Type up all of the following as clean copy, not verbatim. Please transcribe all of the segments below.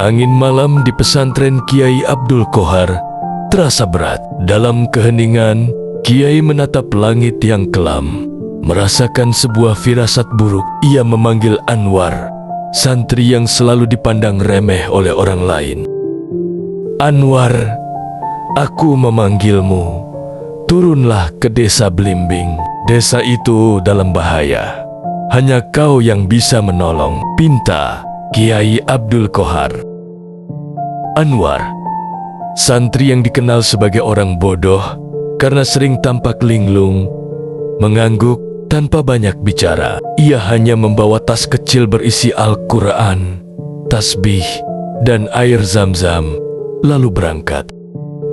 Angin malam di pesantren Kiai Abdul Qohar terasa berat. Dalam keheningan, Kiai menatap langit yang kelam. Merasakan sebuah firasat buruk, ia memanggil Anwar, santri yang selalu dipandang remeh oleh orang lain. "Anwar, aku memanggilmu. Turunlah ke desa Blimbing. Desa itu dalam bahaya. Hanya kau yang bisa menolong," pinta Kiai Abdul Qohar. Anwar, santri yang dikenal sebagai orang bodoh karena sering tampak linglung, mengangguk tanpa banyak bicara. Ia hanya membawa tas kecil berisi Al-Quran, tasbih, dan air zam-zam, lalu berangkat.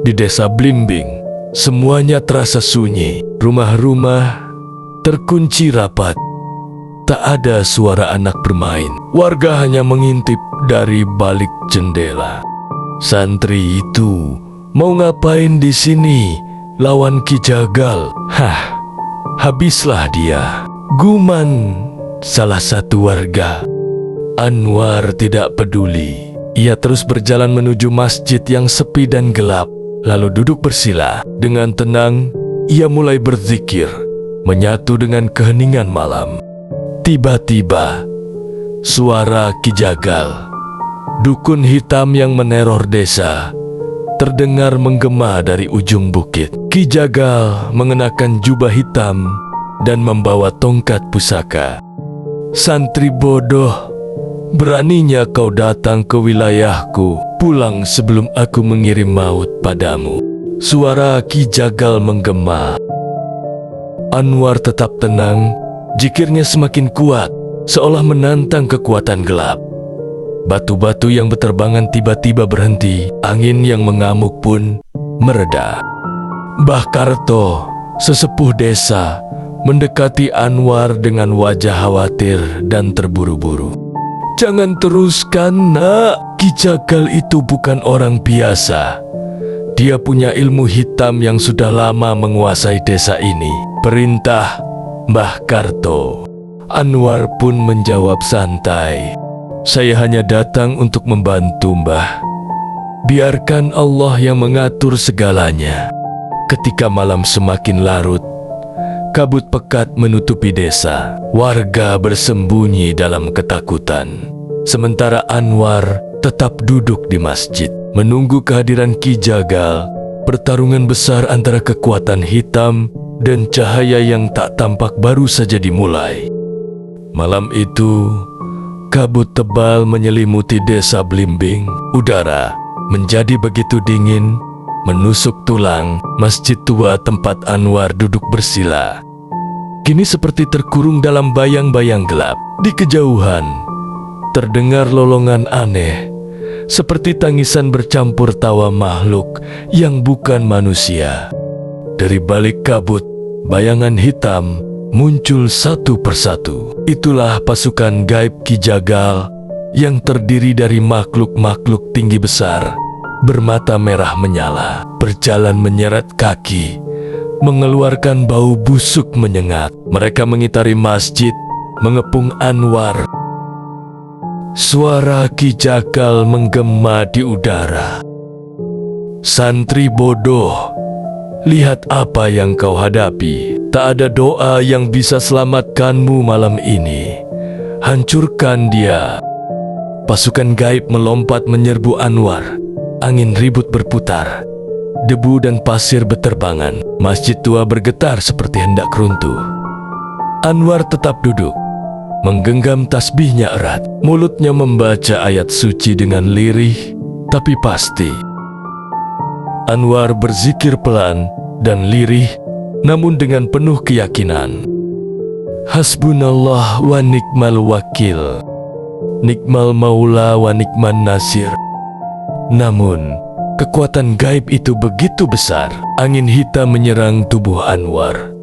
Di desa Blimbing, semuanya terasa sunyi. Rumah-rumah terkunci rapat. Tak ada suara anak bermain. Warga hanya mengintip dari balik jendela. Santri itu mau ngapain di sini? Lawan Ki Jagal. Habislah dia, guman salah satu warga. Anwar tidak peduli. Ia terus berjalan menuju masjid yang sepi dan gelap, lalu duduk bersila. Dengan tenang, ia mulai berzikir, menyatu dengan keheningan malam. Tiba-tiba, suara Ki Jagal, dukun hitam yang meneror desa, terdengar menggema dari ujung bukit. Ki Jagal mengenakan jubah hitam dan membawa tongkat pusaka. "Santri bodoh, beraninya kau datang ke wilayahku. Pulang sebelum aku mengirim maut padamu." Suara Ki Jagal menggema. Anwar tetap tenang, zikirnya semakin kuat, seolah menantang kekuatan gelap. Batu-batu yang berterbangan tiba-tiba berhenti, angin yang mengamuk pun mereda. Mbah Karto, sesepuh desa, mendekati Anwar dengan wajah khawatir dan terburu-buru. "Jangan teruskan, nak. Ki Jagal itu bukan orang biasa. Dia punya ilmu hitam yang sudah lama menguasai desa ini," perintah Mbah Karto. Anwar pun menjawab santai, "Saya hanya datang untuk membantu, Mbah. Biarkan Allah yang mengatur segalanya." Ketika malam semakin larut, kabut pekat menutupi desa. Warga bersembunyi dalam ketakutan. Sementara Anwar tetap duduk di masjid, menunggu kehadiran Ki Jagal. Pertarungan besar antara kekuatan hitam dan cahaya yang tak tampak baru saja dimulai. Malam itu, kabut tebal menyelimuti desa Blimbing. Udara menjadi begitu dingin, menusuk tulang. Masjid tua tempat Anwar duduk bersila kini seperti terkurung dalam bayang-bayang gelap. Di kejauhan terdengar lolongan aneh, seperti tangisan bercampur tawa makhluk yang bukan manusia. Dari balik kabut, bayangan hitam muncul satu persatu. Itulah pasukan gaib Ki Jagal yang terdiri dari makhluk-makhluk tinggi besar, bermata merah menyala, berjalan menyeret kaki, mengeluarkan bau busuk menyengat. Mereka mengitari masjid, mengepung Anwar. Suara Ki Jagal menggema di udara. "Santri bodoh, lihat apa yang kau hadapi. Tak ada doa yang bisa selamatkanmu malam ini. Hancurkan dia." Pasukan gaib melompat menyerbu Anwar. Angin ribut berputar. Debu dan pasir berterbangan. Masjid tua bergetar seperti hendak runtuh. Anwar tetap duduk, menggenggam tasbihnya erat. Mulutnya membaca ayat suci dengan lirih, tapi pasti. Anwar berzikir pelan dan lirih, namun dengan penuh keyakinan. "Hasbunallah wa nikmal wakil, nikmal maula wa nikman nasir." Namun, kekuatan gaib itu begitu besar. Angin hitam menyerang tubuh Anwar.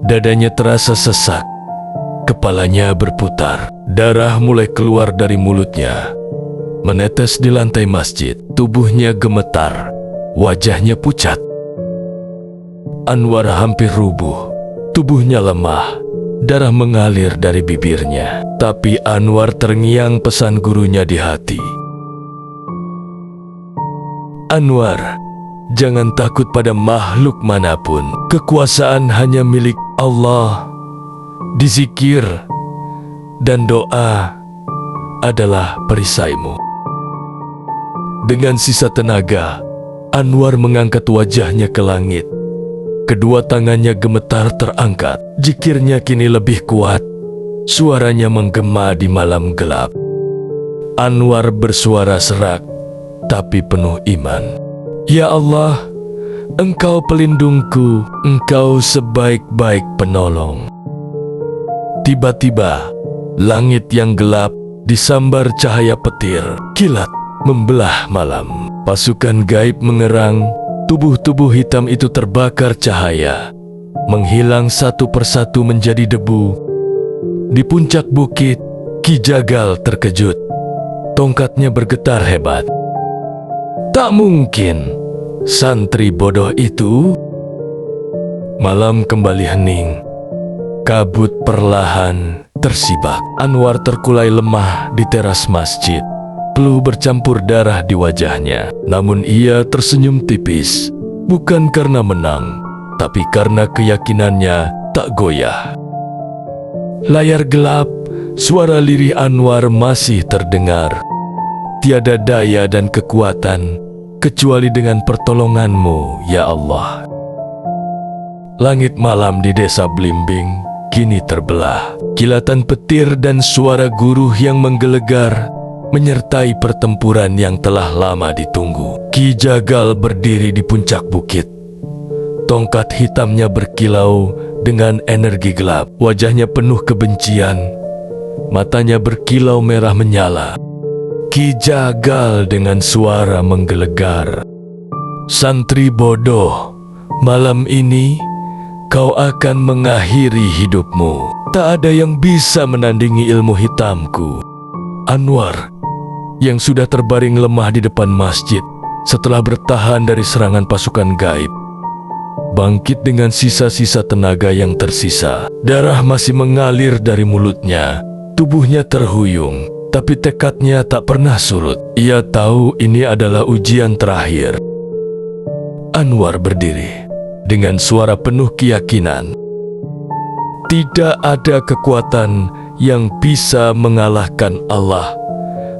Dadanya terasa sesak. Kepalanya berputar. Darah mulai keluar dari mulutnya, menetes di lantai masjid. Tubuhnya gemetar. Wajahnya pucat. Anwar hampir rubuh. Tubuhnya lemah. Darah mengalir dari bibirnya. Tapi Anwar terngiang pesan gurunya di hati. Anwar, jangan takut pada makhluk manapun. Kekuasaan hanya milik Allah. Dizikir dan doa adalah perisaimu. Dengan sisa tenaga, Anwar mengangkat wajahnya ke langit. Kedua tangannya gemetar terangkat. Zikirnya kini lebih kuat. Suaranya menggema di malam gelap. Anwar bersuara serak, tapi penuh iman. Ya Allah, Engkau pelindungku, Engkau sebaik-baik penolong. Tiba-tiba, langit yang gelap disambar cahaya petir, kilat membelah malam. Pasukan gaib mengerang, tubuh-tubuh hitam itu terbakar cahaya, menghilang satu persatu menjadi debu. Di puncak bukit, Ki Jagal terkejut. Tongkatnya bergetar hebat. Tak mungkin, santri bodoh itu. Malam kembali hening. Kabut perlahan tersibak. Anwar terkulai lemah di teras masjid. Peluh bercampur darah di wajahnya. Namun ia tersenyum tipis. Bukan karena menang, tapi karena keyakinannya tak goyah. Layar gelap, suara lirih Anwar masih terdengar. Tiada daya dan kekuatan, kecuali dengan pertolongan-Mu, ya Allah. Langit malam di desa Blimbing kini terbelah. Kilatan petir dan suara guruh yang menggelegar menyertai pertempuran yang telah lama ditunggu. Ki Jagal berdiri di puncak bukit. Tongkat hitamnya berkilau dengan energi gelap. Wajahnya penuh kebencian. Matanya berkilau merah menyala. Ki Jagal dengan suara menggelegar. Santri bodoh, malam ini kau akan mengakhiri hidupmu. Tak ada yang bisa menandingi ilmu hitamku. Anwar, yang sudah terbaring lemah di depan masjid setelah bertahan dari serangan pasukan gaib, bangkit dengan sisa-sisa tenaga yang tersisa. Darah masih mengalir dari mulutnya. Tubuhnya terhuyung, tapi tekadnya tak pernah surut. Ia tahu ini adalah ujian terakhir. Anwar berdiri dengan suara penuh keyakinan. Tidak ada kekuatan yang bisa mengalahkan Allah.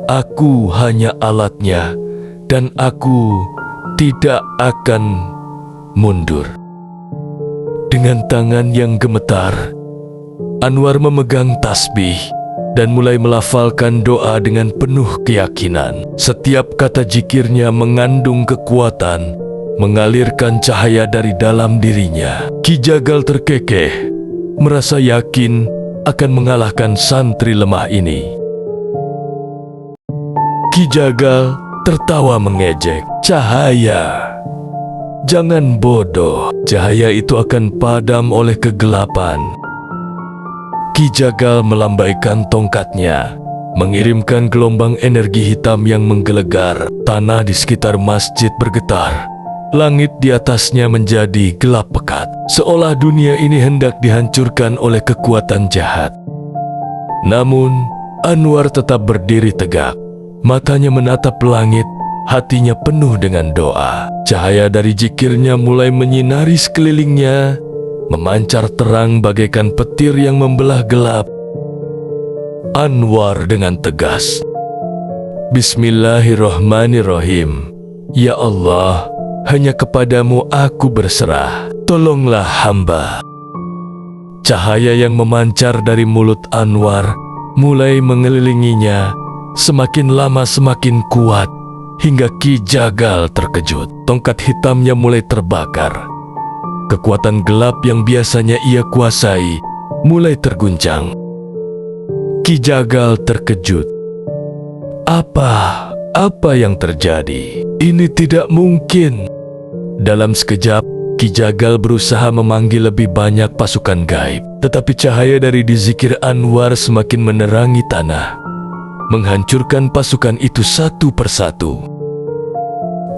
Aku hanya alatnya, dan aku tidak akan mundur. Dengan tangan yang gemetar, Anwar memegang tasbih dan mulai melafalkan doa dengan penuh keyakinan. Setiap kata zikirnya mengandung kekuatan, mengalirkan cahaya dari dalam dirinya. Ki Jagal terkekeh, merasa yakin akan mengalahkan santri lemah ini. Ki Jagal tertawa mengejek. Cahaya, jangan bodoh. Cahaya itu akan padam oleh kegelapan. Ki Jagal melambaikan tongkatnya, mengirimkan gelombang energi hitam yang menggelegar. Tanah di sekitar masjid bergetar. Langit di atasnya menjadi gelap pekat, seolah dunia ini hendak dihancurkan oleh kekuatan jahat. Namun, Anwar tetap berdiri tegak. Matanya menatap langit, hatinya penuh dengan doa. Cahaya dari zikirnya mulai menyinari sekelilingnya, memancar terang bagaikan petir yang membelah gelap. Anwar dengan tegas, Bismillahirrahmanirrahim. Ya Allah, hanya kepadamu aku berserah. Tolonglah hamba. Cahaya yang memancar dari mulut Anwar mulai mengelilinginya. Semakin lama semakin kuat, hingga Ki Jagal terkejut. Tongkat hitamnya mulai terbakar. Kekuatan gelap yang biasanya ia kuasai mulai terguncang. Ki Jagal terkejut. Apa yang terjadi? Ini tidak mungkin. Dalam sekejap, Ki Jagal berusaha memanggil lebih banyak pasukan gaib. Tetapi cahaya dari zikir Anwar semakin menerangi tanah, menghancurkan pasukan itu satu persatu.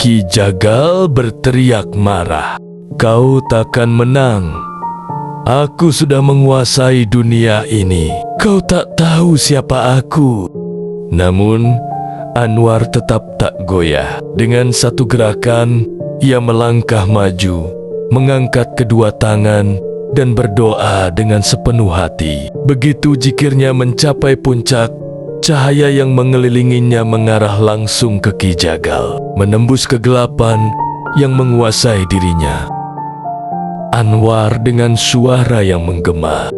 Ki Jagal berteriak marah, "Kau takkan menang. Aku sudah menguasai dunia ini. Kau tak tahu siapa aku." Namun, Anwar tetap tak goyah. Dengan satu gerakan, ia melangkah maju, mengangkat kedua tangan, dan berdoa dengan sepenuh hati. Begitu zikirnya mencapai puncak, cahaya yang mengelilinginya mengarah langsung ke Ki Jagal, menembus kegelapan yang menguasai dirinya. Anwar dengan suara yang menggema,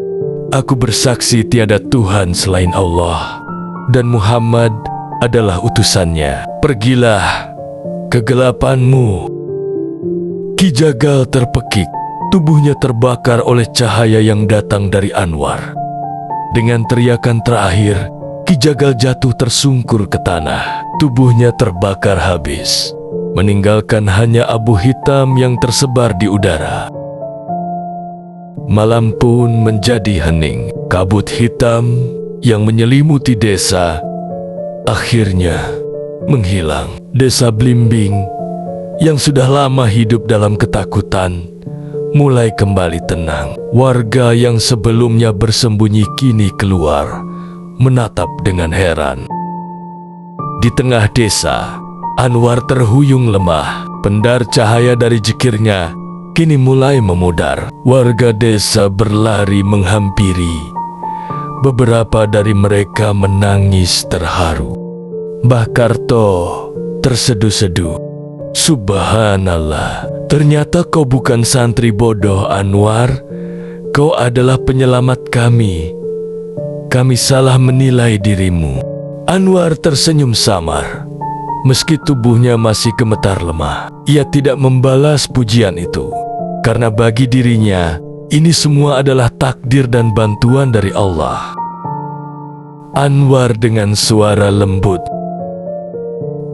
"Aku bersaksi tiada Tuhan selain Allah, dan Muhammad adalah utusannya. Pergilah, kegelapanmu." Ki Jagal terpekik, tubuhnya terbakar oleh cahaya yang datang dari Anwar. Dengan teriakan terakhir, Ki Jagal jatuh tersungkur ke tanah. Tubuhnya terbakar habis, meninggalkan hanya abu hitam yang tersebar di udara. Malam pun menjadi hening. Kabut hitam yang menyelimuti desa akhirnya menghilang. Desa Blimbing yang sudah lama hidup dalam ketakutan mulai kembali tenang. Warga yang sebelumnya bersembunyi kini keluar, menatap dengan heran. Di tengah desa, Anwar terhuyung lemah. Pendar cahaya dari zikirnya kini mulai memudar. Warga desa berlari menghampiri. Beberapa dari mereka menangis terharu. Mbah Karto terseduh-seduh. "Subhanallah, ternyata kau bukan santri bodoh, Anwar. Kau adalah penyelamat kami. Kami salah menilai dirimu." Anwar tersenyum samar. Meski tubuhnya masih gemetar lemah, ia tidak membalas pujian itu. Karena bagi dirinya, ini semua adalah takdir dan bantuan dari Allah. Anwar dengan suara lembut,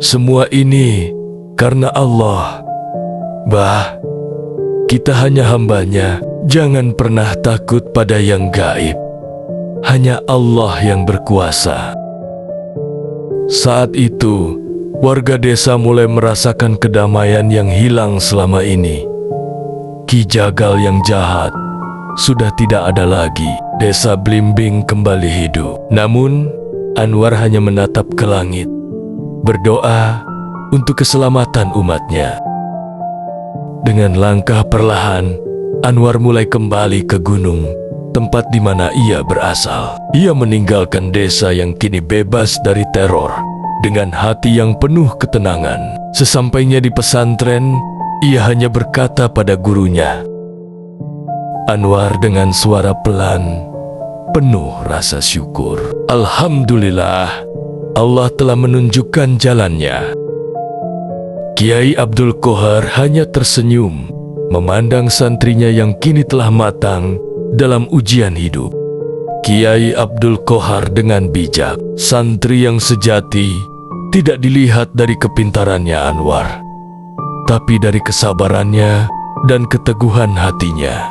"Semua ini karena Allah. Bah, kita hanya hambanya. Jangan pernah takut pada yang gaib. Hanya Allah yang berkuasa." Saat itu, warga desa mulai merasakan kedamaian yang hilang selama ini. Ki Jagal yang jahat sudah tidak ada lagi. Desa Blimbing kembali hidup. Namun, Anwar hanya menatap ke langit, berdoa untuk keselamatan umatnya. Dengan langkah perlahan, Anwar mulai kembali ke gunung, tempat di mana ia berasal. Ia meninggalkan desa yang kini bebas dari teror, dengan hati yang penuh ketenangan. Sesampainya di pesantren, ia hanya berkata pada gurunya. Anwar dengan suara pelan, penuh rasa syukur. "Alhamdulillah, Allah telah menunjukkan jalannya." Kiai Abdul Qohar hanya tersenyum, memandang santrinya yang kini telah matang dalam ujian hidup. Kiai Abdul Qohar dengan bijak, santri yang sejati tidak dilihat dari kepintarannya Anwar, tapi dari kesabarannya dan keteguhan hatinya.